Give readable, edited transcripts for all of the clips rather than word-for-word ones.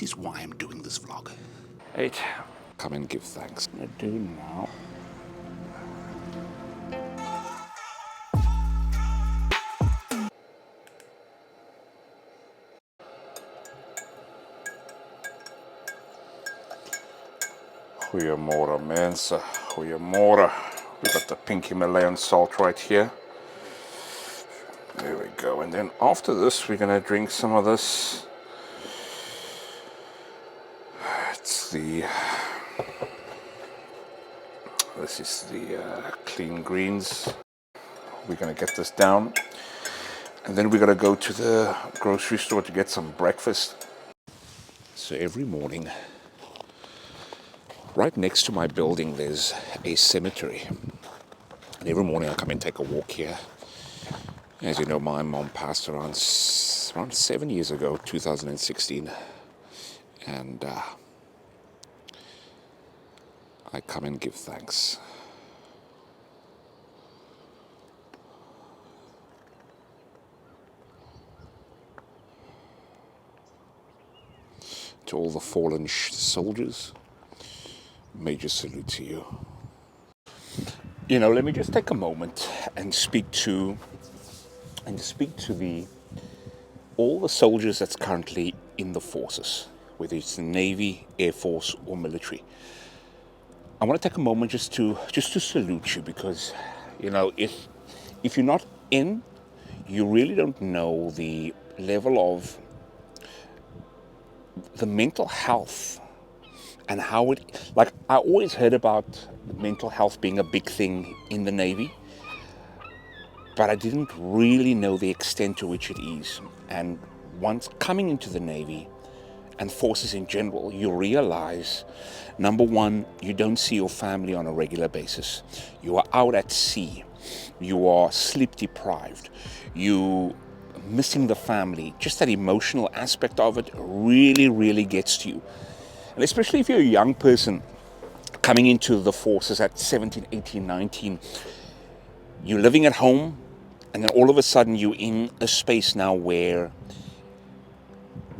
This is why I'm doing this vlog. 8. Come and give thanks. I do now. Goeiemorgen mensen, goeiemorgen. We got the pink Himalayan salt right here. There we go. And then after this, we're gonna drink some of this. This is the clean greens. We're gonna get this down. And then we're gonna go to the grocery store to get some breakfast. So every morning, right next to my building, there's a cemetery. And every morning I come and take a walk here. As you know, my mom passed around 7 years ago, 2016. And I come and give thanks. To all the fallen soldiers, major salute to you. You know, let me just take a moment and speak to all the soldiers that's currently in the forces, whether it's the Navy, Air Force, or military. I want to take a moment just to salute you, because, you know, if you're not in, you really don't know the level of the mental health and how it, like, I always heard about mental health being a big thing in the Navy, but I didn't really know the extent to which it is. And once coming into the Navy and forces in general, you realize, number one, you don't see your family on a regular basis. You are out at sea. You are sleep deprived. You missing the family. Just that emotional aspect of it really, really gets to you. And especially if you're a young person coming into the forces at 17, 18, 19, you're living at home, and then all of a sudden you're in a space now where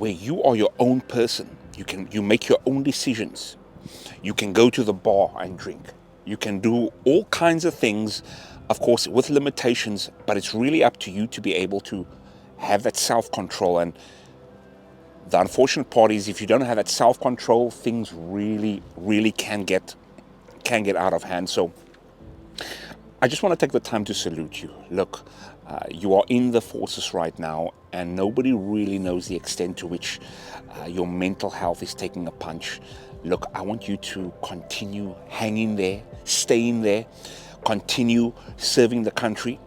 you are your own person. You make your own decisions. You can go to the bar and drink. You can do all kinds of things, of course, with limitations, but it's really up to you to be able to have that self-control. And the unfortunate part is, if you don't have that self-control, things really, really can get out of hand. So I just want to take the time to salute you. Look, you are in the forces right now, and nobody really knows the extent to which your mental health is taking a punch. Look, I want you to continue hanging there, staying there, continue serving the country.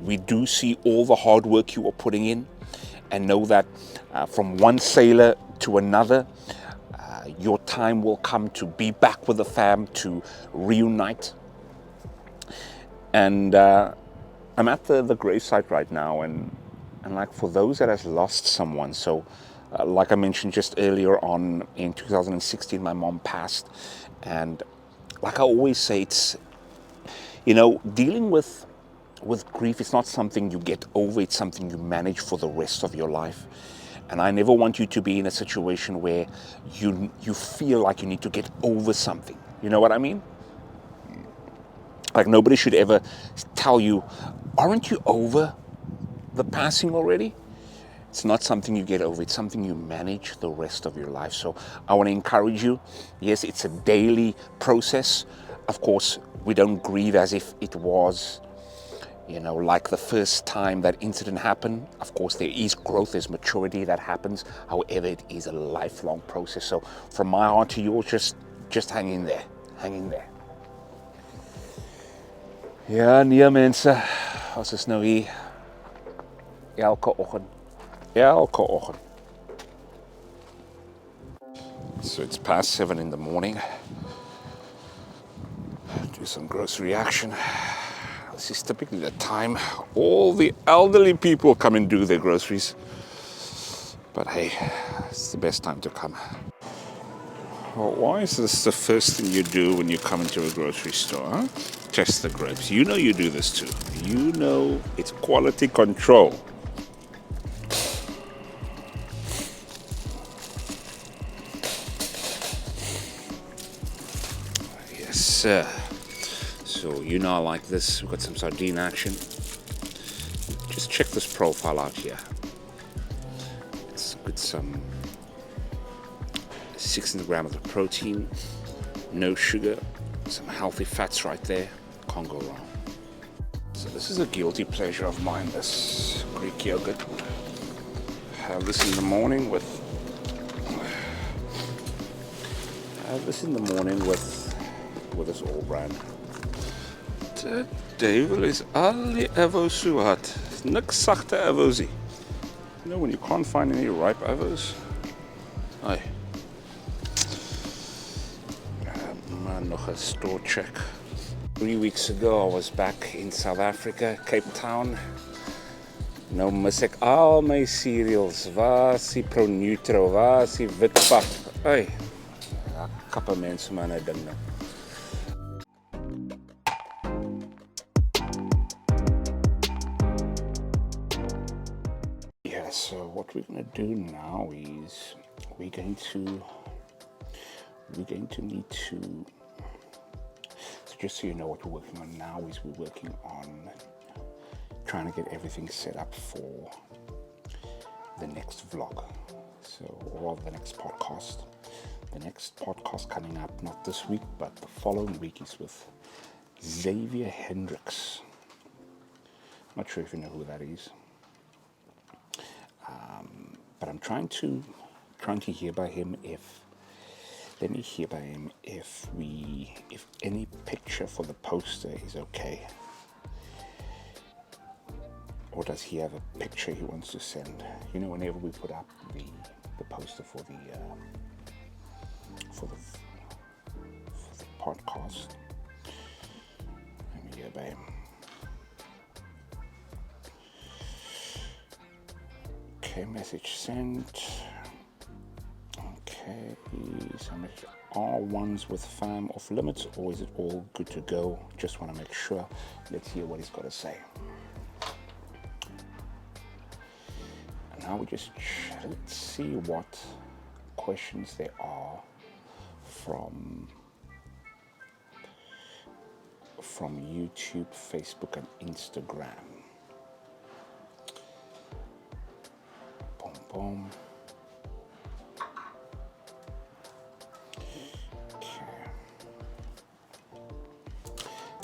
We do see all the hard work you are putting in, and know that from one sailor to another, your time will come to be back with the fam, to reunite. And I'm at the gravesite right now, and like, for those that has lost someone. So like I mentioned just earlier on, in 2016 my mom passed, and like I always say, it's, you know, dealing with grief, it's not something you get over, it's something you manage for the rest of your life. And I never want you to be in a situation where you feel like you need to get over something. You know what I mean? Like, nobody should ever tell you, aren't you over the passing already? It's not something you get over, it's something you manage the rest of your life. So I want to encourage you. Yes, it's a daily process. Of course, we don't grieve as if it was, you know, like the first time that incident happened. Of course, there is growth, there's maturity that happens. However, it is a lifelong process. So from my heart to yours, just hang in there. Hang in there. Ja, nee mense, ons is nou hier elke oggend. So it's past 7 in the morning. Do some grocery action. This is typically the time all the elderly people come and do their groceries. But hey, it's the best time to come. Well, why is this the first thing you do when you come into a grocery store? Huh? Test the grapes. You know you do this too. You know it's quality control. sir. So you know I like this. We've got some sardine action. Just check this profile out here. It's got some 600 grams of protein, no sugar, some healthy fats right there. Can't go wrong. So this is a guilty pleasure of mine, this Greek yogurt. Have this in the morning with this all brand. De duivel is al die avos so hard. Niks sagte avosie. You know when you can't find any ripe avos? Aye. Maar nog 'n store check. 3 weeks ago I was back in South Africa, Cape Town. Nou mis ek al my cereals. Waar is die Pro Nutro? Waar is die witpap? Ai. Ja, kappe mense maar nou ding nou. Yeah, so what we're going to do now is we're going to need to, so just so you know what we're working on now is we're working on trying to get everything set up for the next vlog, so or the next podcast. The next podcast coming up not this week but the following week is with Xavier Hendricks. Not sure if you know who that is, but I'm trying to hear by him if any picture for the poster is okay, or does he have a picture he wants to send? You know, whenever we put up the poster for the podcast. Let me hear by him. Okay, message sent. Okay, are ones with fam off limits, or is it all good to go? Just want to make sure. Let's hear what he's got to say. And now let's see what questions there are from YouTube, Facebook, and Instagram. Boom, boom.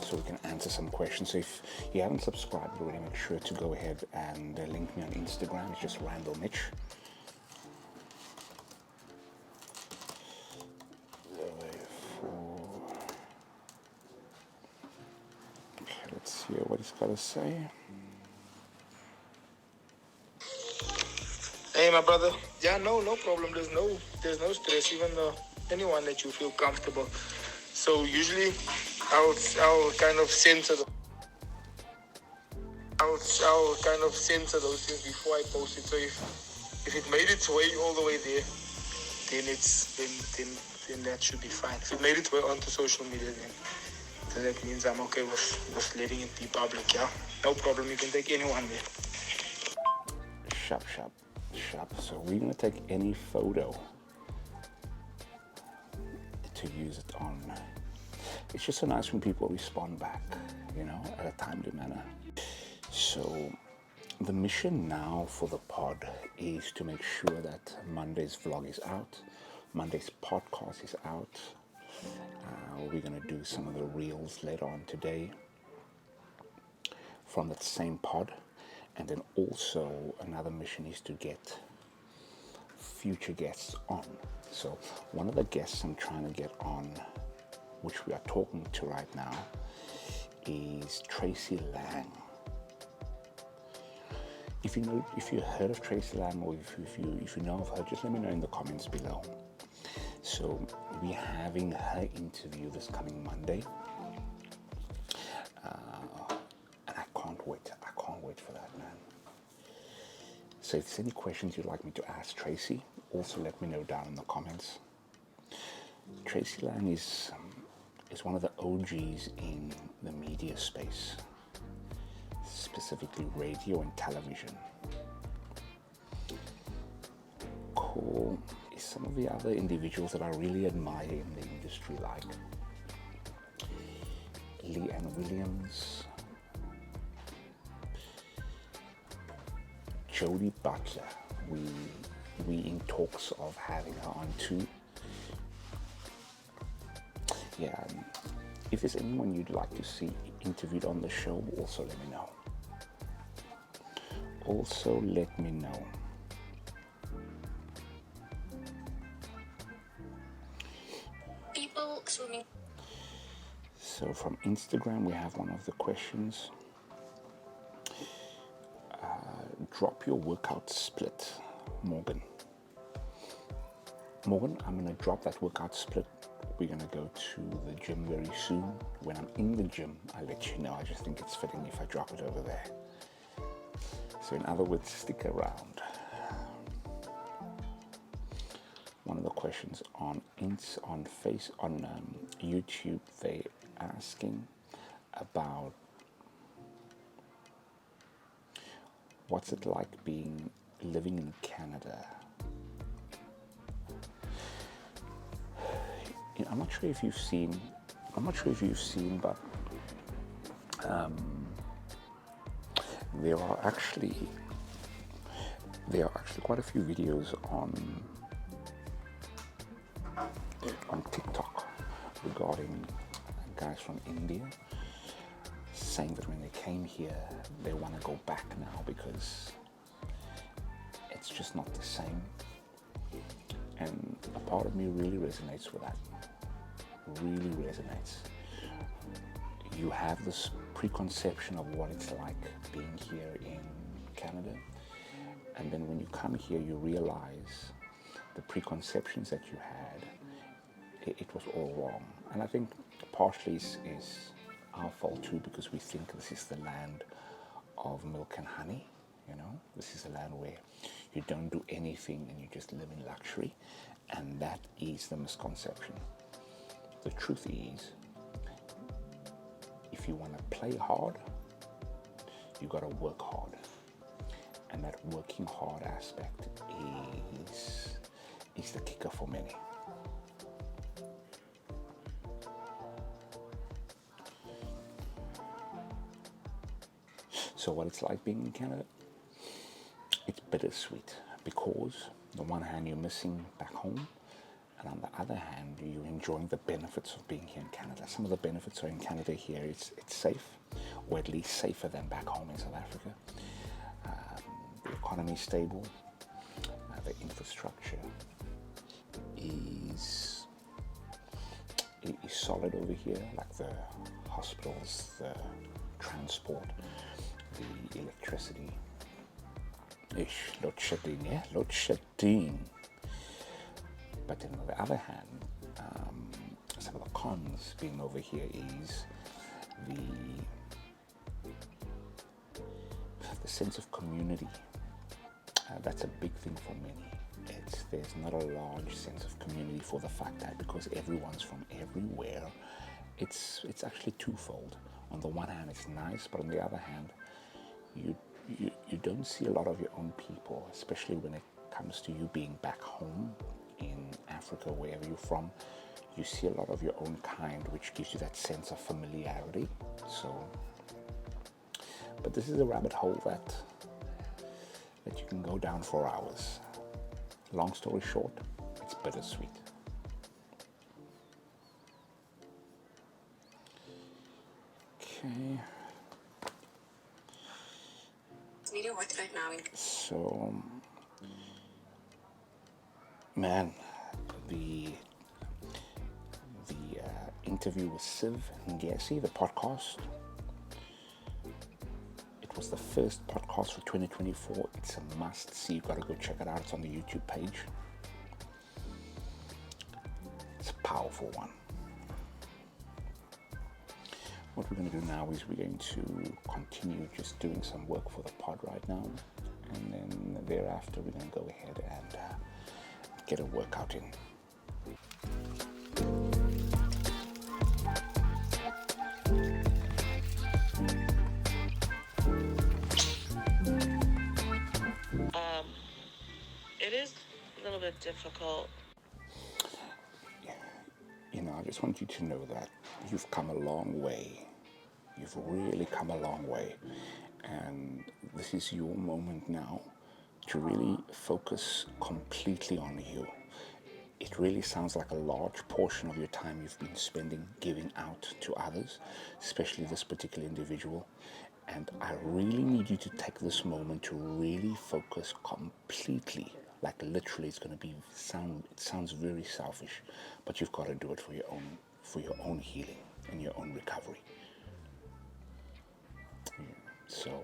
So we can answer some questions. So if you haven't subscribed already, make sure to go ahead and link me on Instagram. It's just Randall Mitch. Okay, let's hear what he's got to say. Hey, my brother. Yeah, no problem. There's no stress. Even anyone that you feel comfortable. So usually, I'll kind of censor those things before I post it. So if it made its way all the way there, then that should be fine. If it made its way onto social media, then that means I'm okay with letting it be public. Yeah, no problem. You can take anyone there. Sharp. So we're gonna take any photo to use it on. It's just so nice when people respond back, you know, at a timely manner. So the mission now for the pod is to make sure that Monday's vlog is out, Monday's podcast is out. We're gonna do some of the reels later on today from that same pod. And then also another mission is to get future guests on. So one of the guests I'm trying to get on, which we are talking to right now, is Tracy Lang. If you heard of Tracy Lang, or if you know of her, just let me know in the comments below. So we're having her interview this coming Monday, and I can't wait. I can't wait for that, man. So if there's any questions you'd like me to ask Tracy, also let me know down in the comments. Tracy Lang is one of the OGs in the media space, specifically radio and television. Cool is some of the other individuals that I really admire in the industry, like Leanne Williams, Jodie Butler. We in talks of having her on too. Yeah, if there's anyone you'd like to see interviewed on the show, also let me know. Also let me know. People swimming. So from Instagram, we have one of the questions. Drop your workout split, Morgan. Morgan, I'm going to drop that workout split. We're going to go to the gym very soon. When I'm in the gym, I'll let you know. I just think it's fitting if I drop it over there. So in other words, stick around. One of the questions on YouTube, they asking about what's it like living in Canada. I'm not sure if you've seen, but there are actually quite a few videos on TikTok regarding guys from India saying that when they came here, they want to go back now because it's just not the same. And a part of me really resonates with that. Really resonates. You have this preconception of what it's like being here in Canada, and then when you come here, you realize the preconceptions that you had, it was all wrong. And I think partially is our fault too, because we think this is the land of milk and honey. This is a land where you don't do anything and you just live in luxury, and that is the misconception. The truth is, if you want to play hard, you got to work hard, and that working hard aspect is the kicker for many. So what it's like being in Canada, it's bittersweet, because on the one hand you're missing back home, and on the other hand you're enjoying the benefits of being here in Canada. Some of the benefits are in Canada here, it's safe, or at least safer than back home in South Africa. The economy is stable, the infrastructure is solid over here, like the hospitals, the transport, the electricity. Load shedding. But on the other hand, some of the cons being over here is the sense of community. That's a big thing for many. There's not a large sense of community for the fact that because everyone's from everywhere, it's actually twofold. On the one hand, it's nice, but on the other hand, you don't see a lot of your own people, especially when it comes to you being back home in Africa, wherever you're from. You see a lot of your own kind, which gives you that sense of familiarity. But this is a rabbit hole that you can go down for hours. Long story short, it's bittersweet. Okay. Video what right now? So, man, the interview with Siv Ngesi, the podcast. It was the first podcast for 2024. It's a must see. You gotta go check it out. It's on the YouTube page. It's a powerful one. What we're going to do now is we're going to continue just doing some work for the pod right now, and then thereafter we're going to go ahead and get a workout in. It is a little bit difficult. I just want you to know that you've come a long way You've really come a long way. And this is your moment now to really focus completely on you. It really sounds like a large portion of your time you've been spending giving out to others, especially this particular individual. And I really need you to take this moment to really focus completely. Like literally, it's going to be it sounds very selfish, but you've got to do it for your own healing and your own recovery. So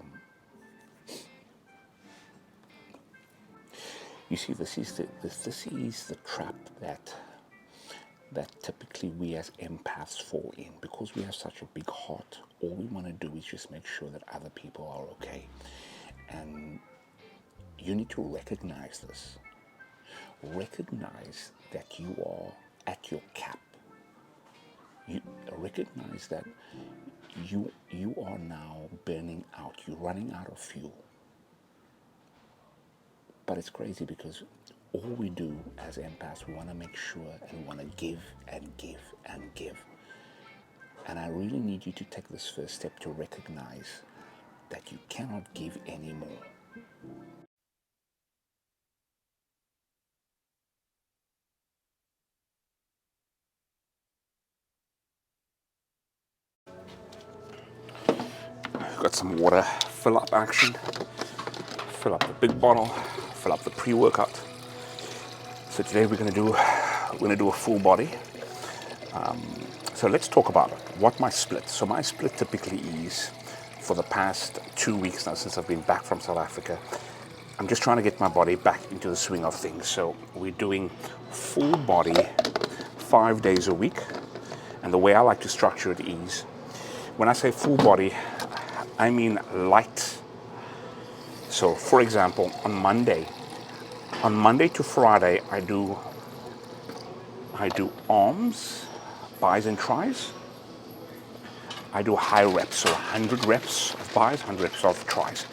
you see, this is the trap that typically we as empaths fall in, because we have such a big heart. All we want to do is just make sure that other people are okay, and you need to recognize this. Recognize that you are at your cap. You recognize that you are now burning out. You're running out of fuel. But it's crazy because all we do as empaths, we want to make sure and we want to give and give and give. And I really need you to take this first step to recognize that you cannot give anymore. Got some water, fill up action, fill up the big bottle, fill up the pre-workout. So today we're going to do a full body. So let's talk about it. What my split. So my split typically is, for the past 2 weeks now since I've been back from South Africa, I'm just trying to get my body back into the swing of things. So we're doing full body 5 days a week. And the way I like to structure it is, when I say full body, I mean light. So for example, on Monday to Friday, I do arms, bis and tris. I do high reps, so 100 reps of bis, 100 reps of tris,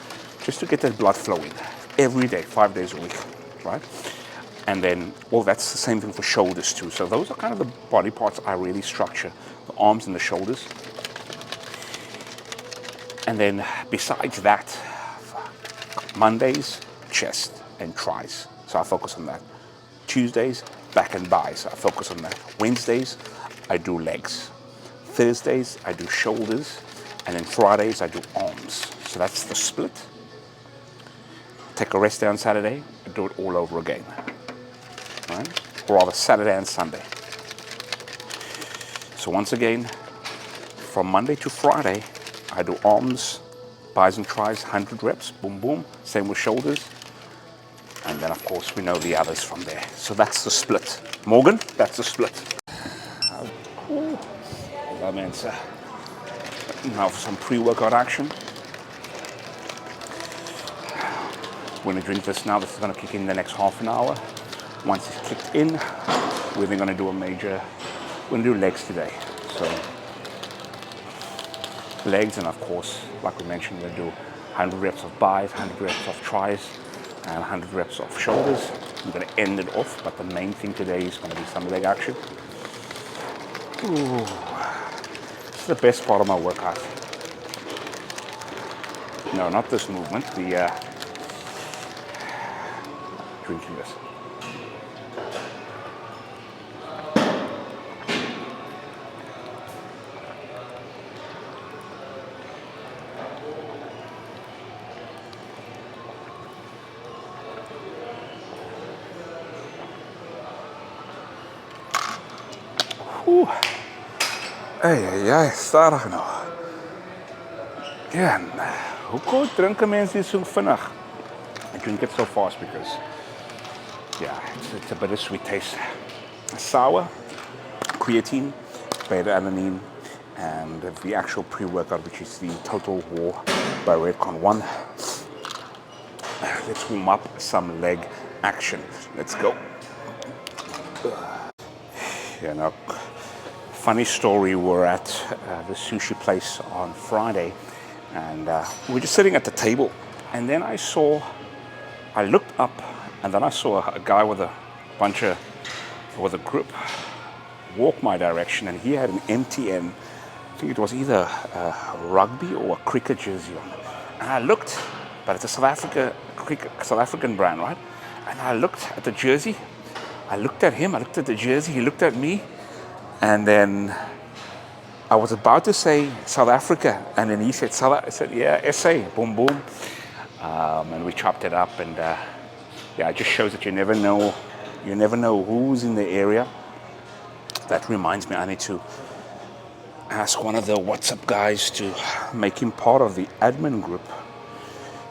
just to get that blood flowing every day, 5 days a week, right? And then, well, that's the same thing for shoulders too. So those are kind of the body parts I really structure, the arms and the shoulders. And then besides that, Mondays, chest and tris. So I focus on that. Tuesdays, back and bis. I focus on that. Wednesdays, I do legs. Thursdays, I do shoulders. And then Fridays, I do arms. So that's the split. Take a rest day on Saturday and do it all over again. Right? Or rather, Saturday and Sunday. So once again, from Monday to Friday, I do arms, bis and tris, 100 reps, boom, boom. Same with shoulders. And then, of course, we know the others from there. So that's the split. Morgan, that's the split. Now for some pre-workout action. We're going to drink this now. This is going to kick in the next half an hour. Once it's kicked in, we're then going to do we're going to do legs today. So legs, and of course, like we mentioned, we'll do 100 reps of bis, 100 reps of tris, and 100 reps of shoulders. I'm going to end it off, but the main thing today is going to be some leg action. Ooh. This is the best part of my workout. No, not this movement, the drinking this. Ai, stadig nog. Ja, hoe drinken mensen dit zo vinnig? I drink it so fast because, yeah, it's a bit of sweet taste. Sour, creatine, beta-alanine, and the actual pre-workout, which is the Total War by Redcon 1. Let's warm up some leg action. Let's go. Yeah, now, funny story, we're at the sushi place on Friday, and we're just sitting at the table, and then I looked up, and then I saw a guy with a group walk my direction, and he had an MTN I think it was either a rugby or a cricket jersey on. And I looked, but it's a South African brand, right? And I looked at the jersey. I looked at him. I looked at the jersey. He looked at me, and then I was about to say South Africa, and then he said I said, yeah, SA. Boom, boom. And we chopped it up, and yeah, it just shows that you never know. You never know who's in the area. That reminds me, I need to ask one of the WhatsApp guys to make him part of the admin group.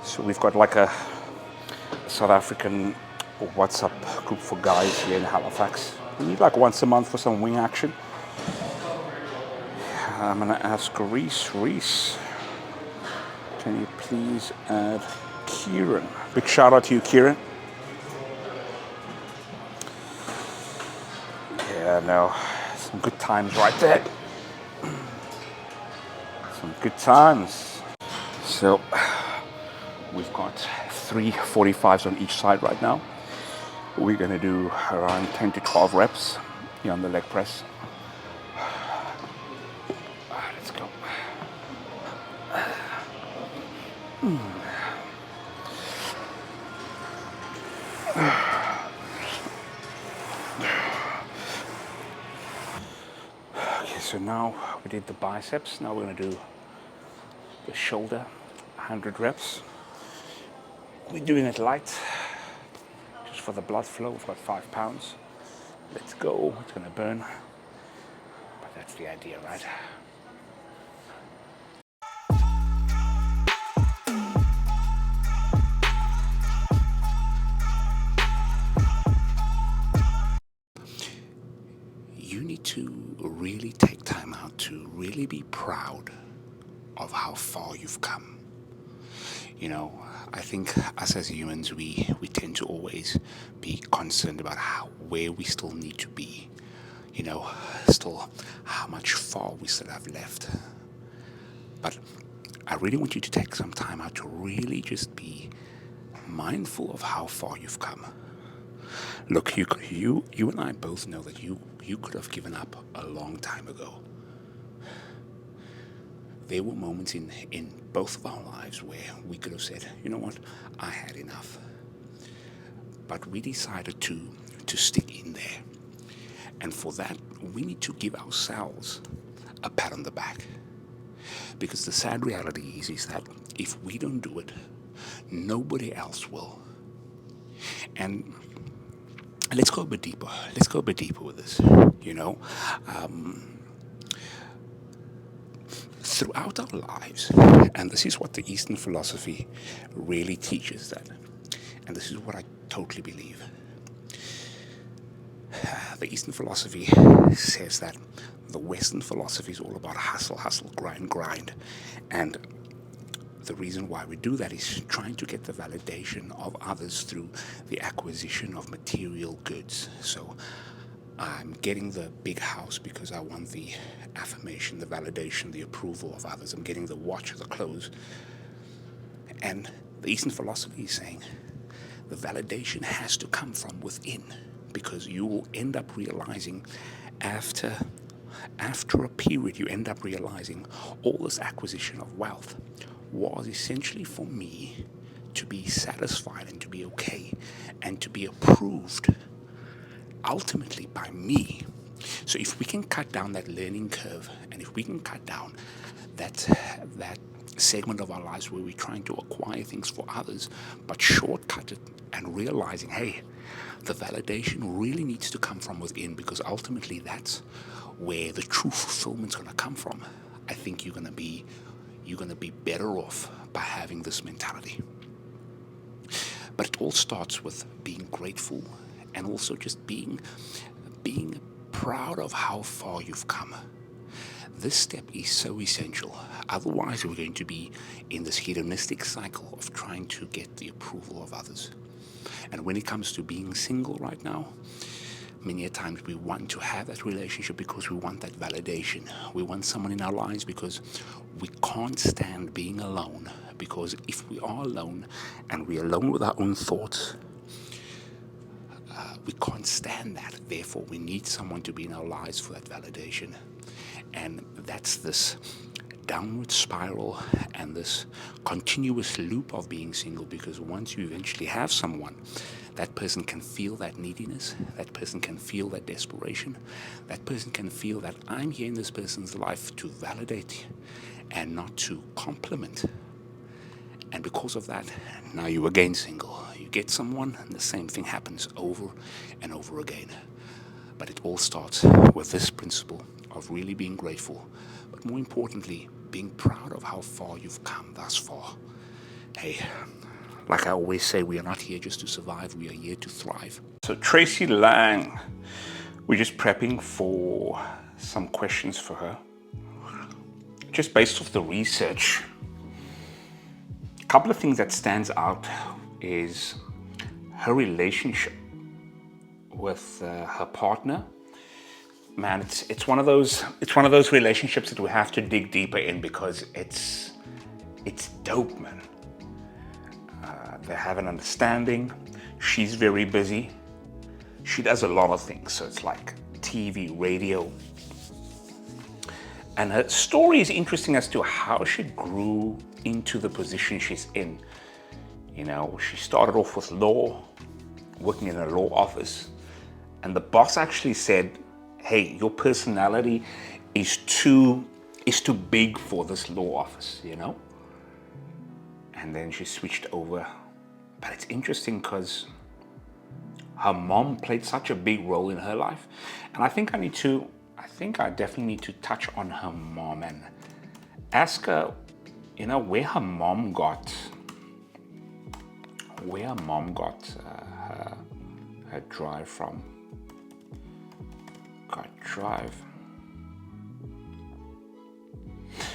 So we've got like a South African WhatsApp group for guys here in Halifax. We meet like once a month for some wing action. I'm gonna ask Reese, can you please add Kieran? Big shout out to you, Kieran. Yeah, no, some good times right there. Some good times. So we've got 3 45s on each side right now. We're gonna do around 10 to 12 reps here on the leg press. Let's go. Okay, so now we did the biceps. Now we're gonna do the shoulder, 100 reps. We're doing it light, just for the blood flow. We've got 5 pounds. Let's go. It's gonna burn, but that's the idea, right? You need to really take time out to really be proud of how far you've come. You know, I think us as humans, we tend to always be concerned about where we still need to be. You know, still how much far we still have left. But I really want you to take some time out to really just be mindful of how far you've come. Look, you and I both know that you could have given up a long time ago. There were moments in both of our lives where we could have said, you know what, I had enough. But we decided to stick in there. And for that, we need to give ourselves a pat on the back. Because the sad reality is that if we don't do it, nobody else will. And let's go a bit deeper. Let's go a bit deeper with this. You know, throughout our lives, and this is what the Eastern philosophy really teaches that, and this is what I totally believe. The Eastern philosophy says that the Western philosophy is all about hustle, hustle, grind, grind. And the reason why we do that is trying to get the validation of others through the acquisition of material goods. So I'm getting the big house because I want the affirmation, the validation, the approval of others. I'm getting the watch or the clothes. And the Eastern philosophy is saying the validation has to come from within, because you will end up realizing after a period, you end up realizing all this acquisition of wealth was essentially for me to be satisfied and to be okay and to be approved ultimately by me. So if we can cut down that learning curve, and if we can cut down that segment of our lives where we're trying to acquire things for others, but shortcut it and realizing, hey, the validation really needs to come from within, because ultimately that's where the true fulfillment's going to come from. I think you're going to be better off by having this mentality. But it all starts with being grateful and also just being proud of how far you've come. This step is so essential. Otherwise, we're going to be in this hedonistic cycle of trying to get the approval of others. And when it comes to being single right now, many a times we want to have that relationship because we want that validation. We want someone in our lives because we can't stand being alone. Because if we are alone and we're alone with our own thoughts, We can't stand that. Therefore, we need someone to be in our lives for that validation. And that's this downward spiral and this continuous loop of being single, because once you eventually have someone, that person can feel that neediness, that person can feel that desperation, that person can feel that I'm here in this person's life to validate and not to compliment. And because of that, now you're again single. You get someone and the same thing happens over and over again. But it all starts with this principle of really being grateful, but more importantly, being proud of how far you've come thus far. Hey, like I always say, we are not here just to survive, we are here to thrive. So Tracy Lang, we're just prepping for some questions for her. Just based off the research, a couple of things that stands out is her relationship with her partner. Man, it's one of those relationships that we have to dig deeper in, because it's dope, man. They have an understanding. She's very busy. She does a lot of things, so it's like TV, radio. And her story is interesting as to how she grew into the position she's in. You know, she started off with law, working in a law office, and the boss actually said, hey, your personality is too big for this law office, you know? And then she switched over. But it's interesting because her mom played such a big role in her life. And I think I definitely need to touch on her mom and ask her, you know, where her mom got her drive from. Drive.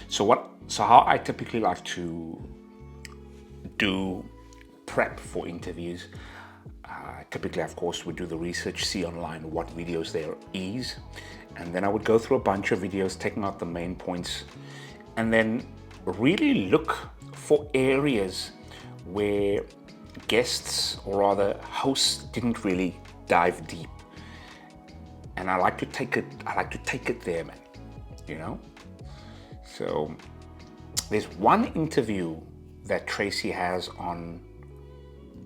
So how I typically like to do prep for interviews. Typically, of course, we do the research, see online what videos there is, and then I would go through a bunch of videos, taking out the main points, and then really look for areas where guests, or rather hosts, didn't really dive deep. And I like to take it there, man, you know? So there's one interview that Tracy has on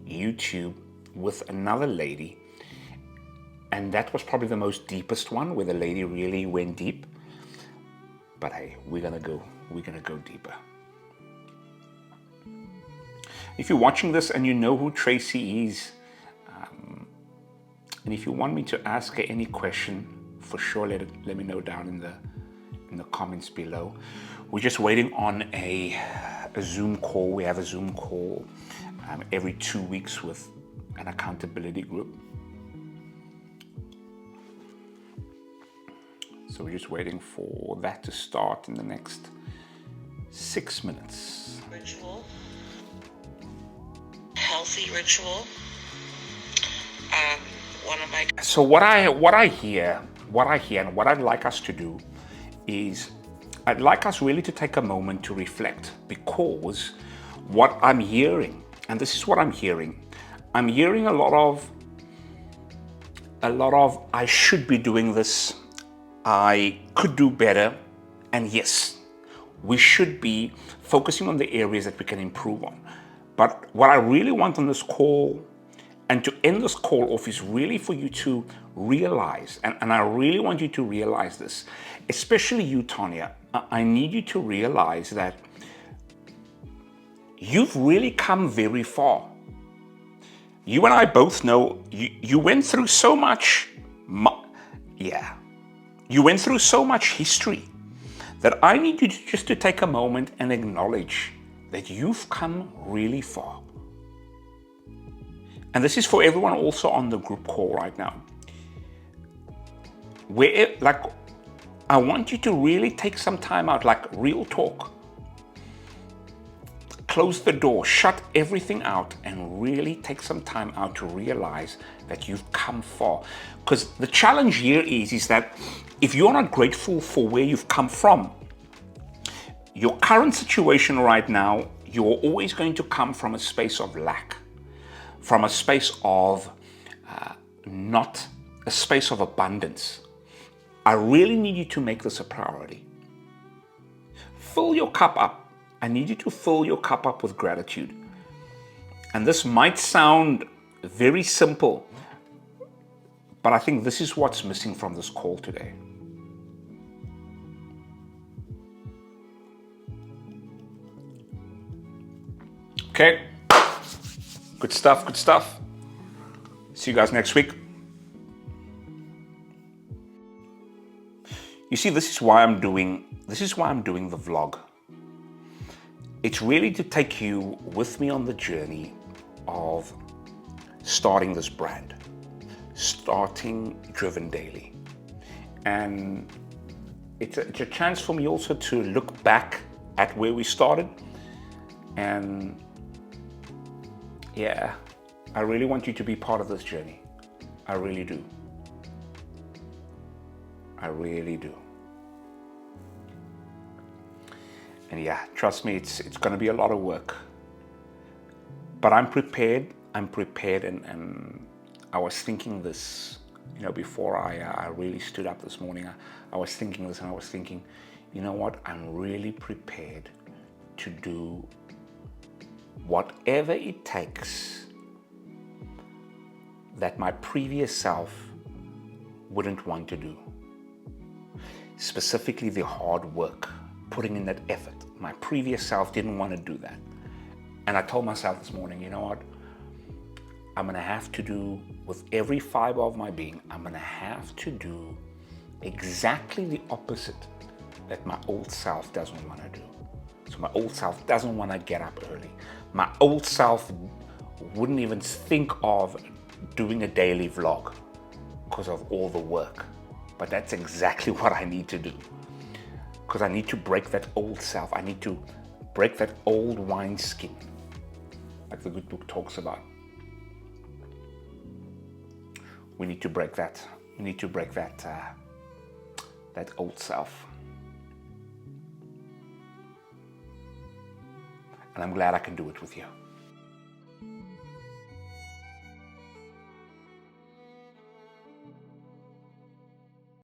YouTube with another lady, and that was probably the most deepest one, where the lady really went deep. But hey, we're gonna go deeper. If you're watching this and you know who Tracy is, and if you want me to ask her any question, for sure let me know down in the comments below. We're just waiting on a Zoom call. We have a Zoom call every 2 weeks with an accountability group. So we're just waiting for that to start in the next 6 minutes. Ritual. Healthy ritual. So what I hear and what I'd like us to do is, I'd like us really to take a moment to reflect, because what I'm hearing, and this is what I'm hearing a lot of I should be doing this, I could do better, and yes, we should be focusing on the areas that we can improve on. But what I really want on this call, and to end this call off, is really for you to realize, and I really want you to realize this, especially you, Tanya. I need you to realize that you've really come very far. You and I both know you went through so much, you went through so much history, that I need you just to take a moment and acknowledge that you've come really far. And this is for everyone also on the group call right now. I want you to really take some time out, like real talk. Close the door, shut everything out, and really take some time out to realize that you've come far. Because the challenge here is that if you're not grateful for where you've come from, your current situation right now, you're always going to come from a space of lack, from a space of not a space of abundance, I really need you to make this a priority. Fill your cup up. I need you to fill your cup up with gratitude. And this might sound very simple, but I think this is what's missing from this call today. Okay. Good stuff, good stuff. See you guys next week. You see, this is why I'm doing the vlog. It's really to take you with me on the journey of starting this brand, starting DrivenDaily. And it's a chance for me also to look back at where we started. And yeah, I really want you to be part of this journey. I really do. I really do. And yeah, trust me, it's going to be a lot of work. But I'm prepared, and I was thinking this, before I really stood up this morning, I was thinking this, and I was thinking, you know what, I'm really prepared to do whatever it takes that my previous self wouldn't want to do. Specifically the hard work, putting in that effort. My previous self didn't want to do that. And I told myself this morning, you know what? I'm going to have to do, with every fiber of my being, I'm going to have to do exactly the opposite that my old self doesn't want to do. So my old self doesn't want to get up early. My old self wouldn't even think of doing a daily vlog because of all the work. But that's exactly what I need to do. Because I need to break that old self. I need to break that old wineskin, like the good book talks about. We need to break that. We need to break that old self. And I'm glad I can do it with you.